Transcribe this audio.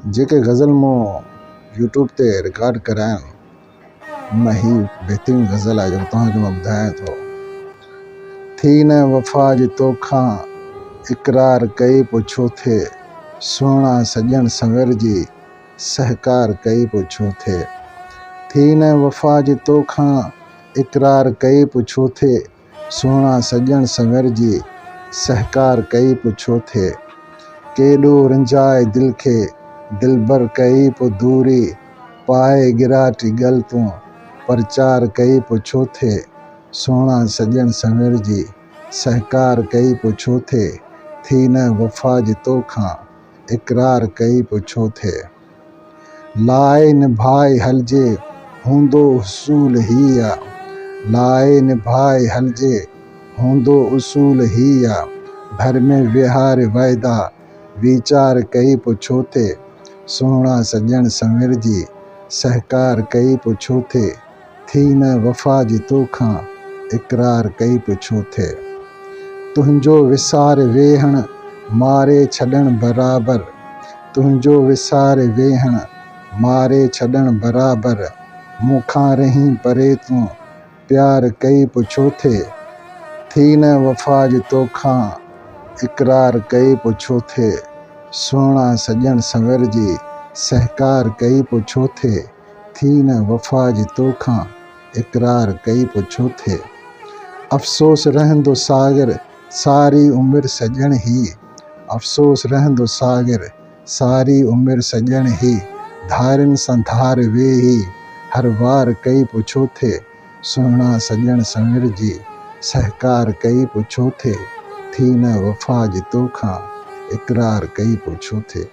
जेके गज़ल मूं यूट्यूब ते रिकॉर्ड कराइनि उन ही बहितरीन गज़ल आहे जेको तव्हांखे मां ॿुधायां थो। थी न वफ़ा जी तोखां इक़रार कई पोइ छो थिए, सुहिणा सॼण संवर जी सहकार कई पोइ छो थिए। थी न वफ़ा जी तोखां इक़रार कई पोइ छो थिए, सुहिणा सॼण संवर जी सहकार कई पोइ छो थिए। केॾो रिंजाए दिल खे दिलबर कई पोइ दूरी, पाए गिराटी ॻल तूं प्रचार कई पोइ छो थिए। सुहिणा सॼण संवर जी सहकार कई पोइ छो थिए। थी न वफ़ा जी तोखां इक़रार कई पोइ छो थिए। लाए निभाए हलजे हूंदो उसूल ही आ, लाए निभाए हलजे हूंदो उसूल ही आ। घर में विहारे वाइदा वीचार कई पोइ छो थिए, सुहिणा सॼण संवर जी सहकार कई पोइ छो थिए। थी न वफ़ा जी तोखां इक़रार कई पोइ छो थिए। तुंहिंजो विसारे वेहण मारे छॾण बराबर, तुंहिंजो विसारे वेहण मारे छॾण बराबर। मूंखां रही परे तूं प्यार कई पोइ छो थिए। थी न वफ़ा जी तोखां इक़रार कई पोइ छो थिए, सुहिणा सॼण संवर जी सहकार कई पोइ छो थिए। थी न वफ़ा जी तोखां इक़रार कई पोइ छो थिए। अफ़सोस रहंदो सागर सारी उमिरि सॼण ही, अफ़सोस रहंदो सागर सारी उमिरि सॼण ही। धारियुनि सां धार वेही हर वार कई पोइ छो थिए, सुहिणा सॼण संवर जी सहकार कई पोइ छो थिए। थी न वफ़ा जी तोखां इक़रार कई पोइ छो थिए।